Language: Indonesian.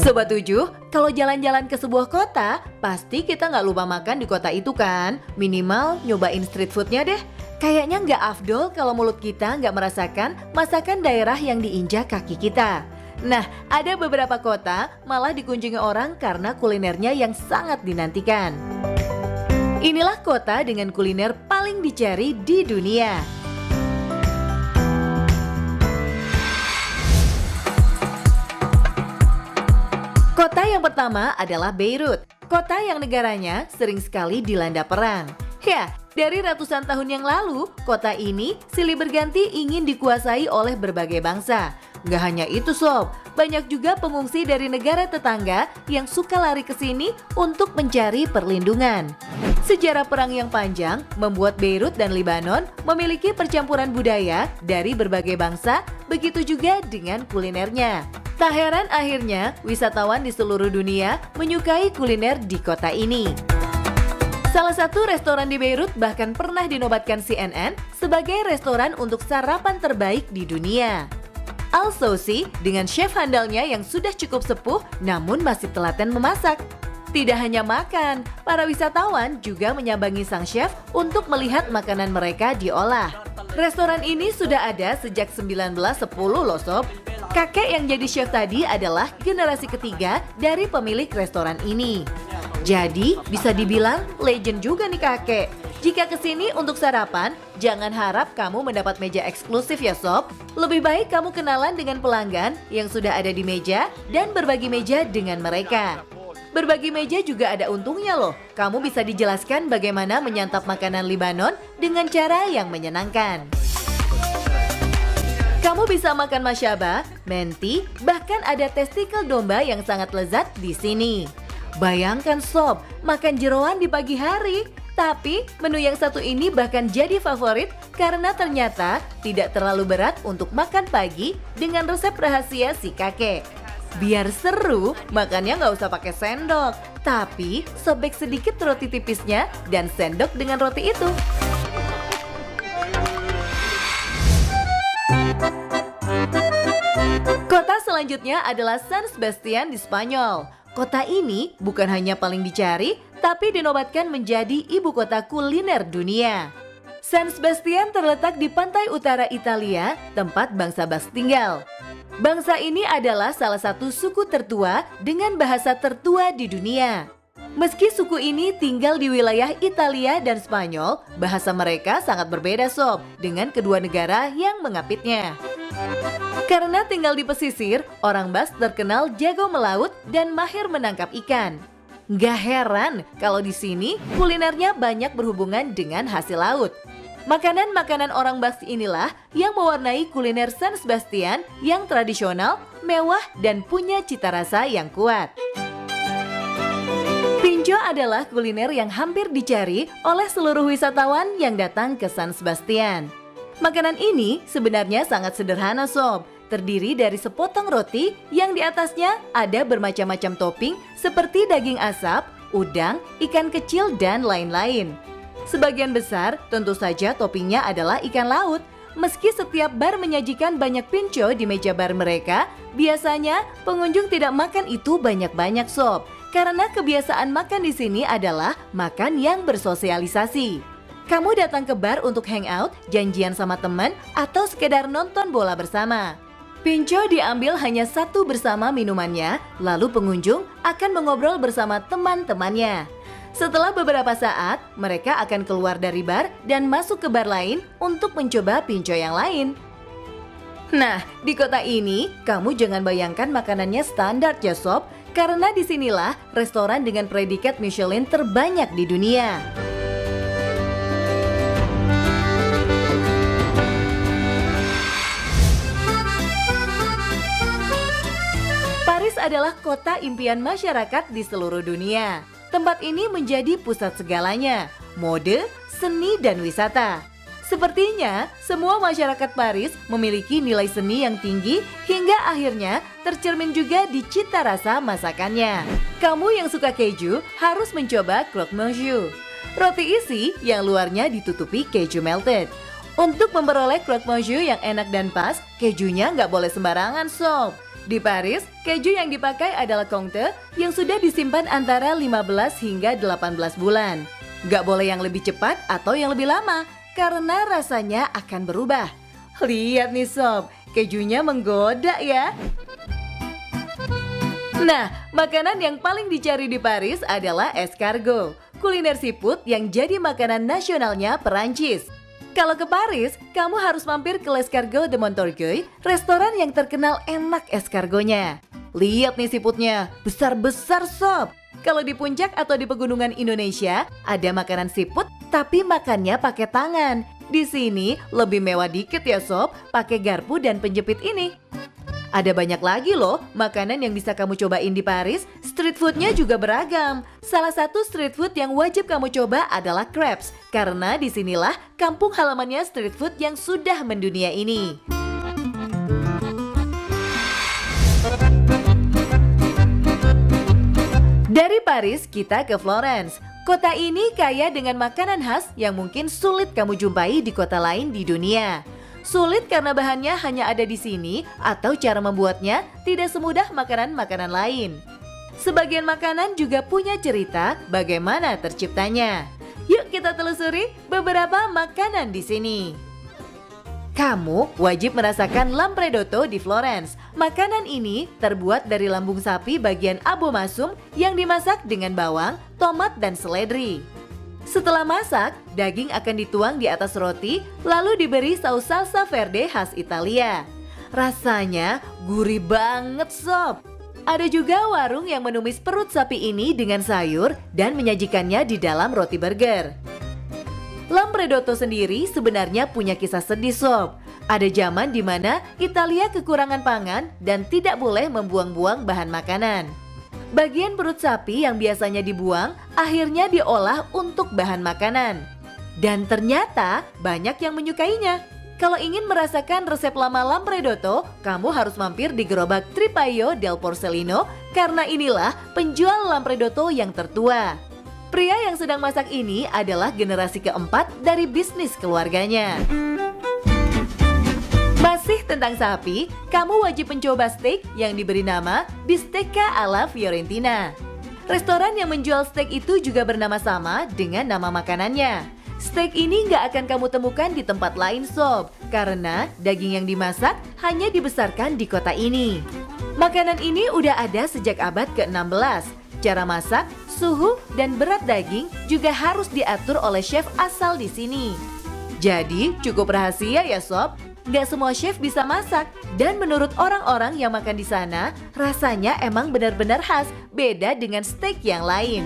Sobat 7, kalau jalan-jalan ke sebuah kota, pasti kita nggak lupa makan di kota itu kan? Minimal nyobain street foodnya deh. Kayaknya nggak afdol kalau mulut kita nggak merasakan masakan daerah yang diinjak kaki kita. Nah, ada beberapa kota malah dikunjungi orang karena kulinernya yang sangat dinantikan. Inilah kota dengan kuliner paling dicari di dunia. Kota yang pertama adalah Beirut, kota yang negaranya sering sekali dilanda perang. Ya, dari ratusan tahun yang lalu, kota ini silih berganti ingin dikuasai oleh berbagai bangsa. Gak hanya itu sob, banyak juga pengungsi dari negara tetangga yang suka lari ke sini untuk mencari perlindungan. Sejarah perang yang panjang membuat Beirut dan Lebanon memiliki percampuran budaya dari berbagai bangsa, begitu juga dengan kulinernya. Tak heran akhirnya wisatawan di seluruh dunia menyukai kuliner di kota ini. Salah satu restoran di Beirut bahkan pernah dinobatkan CNN sebagai restoran untuk sarapan terbaik di dunia. Al Sousi dengan chef handalnya yang sudah cukup sepuh namun masih telaten memasak. Tidak hanya makan, para wisatawan juga menyambangi sang chef untuk melihat makanan mereka diolah. Restoran ini sudah ada sejak 1910 loh sob. Kakek yang jadi chef tadi adalah generasi ketiga dari pemilik restoran ini. Jadi bisa dibilang legend juga nih kakek. Jika kesini untuk sarapan, jangan harap kamu mendapat meja eksklusif ya sob. Lebih baik kamu kenalan dengan pelanggan yang sudah ada di meja dan berbagi meja dengan mereka. Berbagi meja juga ada untungnya loh. Kamu bisa dijelaskan bagaimana menyantap makanan Lebanon dengan cara yang menyenangkan. Kamu bisa makan masyaba, menti, bahkan ada testikel domba yang sangat lezat di sini. Bayangkan sob, makan jeroan di pagi hari. Tapi menu yang satu ini bahkan jadi favorit karena ternyata tidak terlalu berat untuk makan pagi dengan resep rahasia si kakek. Biar seru, makannya nggak usah pakai sendok, tapi sobek sedikit roti tipisnya dan sendok dengan roti itu. Kota selanjutnya adalah San Sebastian di Spanyol. Kota ini bukan hanya paling dicari, tapi dinobatkan menjadi ibu kota kuliner dunia. San Sebastian terletak di pantai utara Italia, tempat bangsa Basque tinggal. Bangsa ini adalah salah satu suku tertua dengan bahasa tertua di dunia. Meski suku ini tinggal di wilayah Italia dan Spanyol, bahasa mereka sangat berbeda sob dengan kedua negara yang mengapitnya. Karena tinggal di pesisir, orang Basque terkenal jago melaut dan mahir menangkap ikan. Gak heran kalau di sini kulinernya banyak berhubungan dengan hasil laut. Makanan-makanan orang Basque inilah yang mewarnai kuliner San Sebastian yang tradisional, mewah, dan punya cita rasa yang kuat. Pincho adalah kuliner yang hampir dicari oleh seluruh wisatawan yang datang ke San Sebastian. Makanan ini sebenarnya sangat sederhana sob, terdiri dari sepotong roti yang di atasnya ada bermacam-macam topping seperti daging asap, udang, ikan kecil, dan lain-lain. Sebagian besar tentu saja toppingnya adalah ikan laut. Meski setiap bar menyajikan banyak pincho di meja bar mereka, biasanya pengunjung tidak makan itu banyak-banyak sob. Karena kebiasaan makan di sini adalah makan yang bersosialisasi. Kamu datang ke bar untuk hangout, janjian sama teman, atau sekedar nonton bola bersama. Pincho diambil hanya satu bersama minumannya, lalu pengunjung akan mengobrol bersama teman-temannya. Setelah beberapa saat, mereka akan keluar dari bar dan masuk ke bar lain untuk mencoba pincho yang lain. Nah, di kota ini, kamu jangan bayangkan makanannya standar ya sob, karena disinilah restoran dengan predikat Michelin terbanyak di dunia. Paris adalah kota impian masyarakat di seluruh dunia. Tempat ini menjadi pusat segalanya, mode, seni, dan wisata. Sepertinya, semua masyarakat Paris memiliki nilai seni yang tinggi hingga akhirnya tercermin juga di cita rasa masakannya. Kamu yang suka keju harus mencoba croque monsieur. Roti isi yang luarnya ditutupi keju melted. Untuk memperoleh croque monsieur yang enak dan pas, kejunya nggak boleh sembarangan sob. Di Paris, keju yang dipakai adalah Comté yang sudah disimpan antara 15 hingga 18 bulan. Gak boleh yang lebih cepat atau yang lebih lama, karena rasanya akan berubah. Lihat nih sob, kejunya menggoda ya. Nah, makanan yang paling dicari di Paris adalah escargot, kuliner seafood yang jadi makanan nasionalnya Perancis. Kalau ke Paris, kamu harus mampir ke L'Escargot de Montorgueil, restoran yang terkenal enak escargotnya. Lihat nih seafoodnya, besar-besar sob. Kalau di puncak atau di pegunungan Indonesia, ada makanan seafood tapi makannya pakai tangan. Di sini lebih mewah dikit ya sob, pakai garpu dan penjepit ini. Ada banyak lagi loh makanan yang bisa kamu cobain di Paris. Street foodnya juga beragam. Salah satu street food yang wajib kamu coba adalah crepes, karena disinilah kampung halamannya street food yang sudah mendunia ini. Dari Paris kita ke Florence. Kota ini kaya dengan makanan khas yang mungkin sulit kamu jumpai di kota lain di dunia. Sulit karena bahannya hanya ada di sini atau cara membuatnya tidak semudah makanan-makanan lain. Sebagian makanan juga punya cerita bagaimana terciptanya. Yuk kita telusuri beberapa makanan di sini. Kamu wajib merasakan lampredotto di Florence. Makanan ini terbuat dari lambung sapi bagian abomasum yang dimasak dengan bawang, tomat, dan seledri. Setelah masak, daging akan dituang di atas roti, lalu diberi saus salsa verde khas Italia. Rasanya gurih banget sob. Ada juga warung yang menumis perut sapi ini dengan sayur dan menyajikannya di dalam roti burger. Lampredotto sendiri sebenarnya punya kisah sedih sob. Ada zaman di mana Italia kekurangan pangan dan tidak boleh membuang-buang bahan makanan. Bagian perut sapi yang biasanya dibuang akhirnya diolah untuk bahan makanan. Dan ternyata banyak yang menyukainya. Kalau ingin merasakan resep lama lampredotto, kamu harus mampir di gerobak Tripaio del Porcellino karena inilah penjual lampredotto yang tertua. Pria yang sedang masak ini adalah generasi keempat dari bisnis keluarganya. Masih tentang sapi, kamu wajib mencoba steak yang diberi nama Bistecca alla Fiorentina. Restoran yang menjual steak itu juga bernama sama dengan nama makanannya. Steak ini nggak akan kamu temukan di tempat lain sob, karena daging yang dimasak hanya dibesarkan di kota ini. Makanan ini udah ada sejak abad ke-16. Cara masak, suhu, dan berat daging juga harus diatur oleh chef asal di sini. Jadi cukup rahasia ya sob. Gak semua chef bisa masak, dan menurut orang-orang yang makan di sana, rasanya emang benar-benar khas, beda dengan steak yang lain.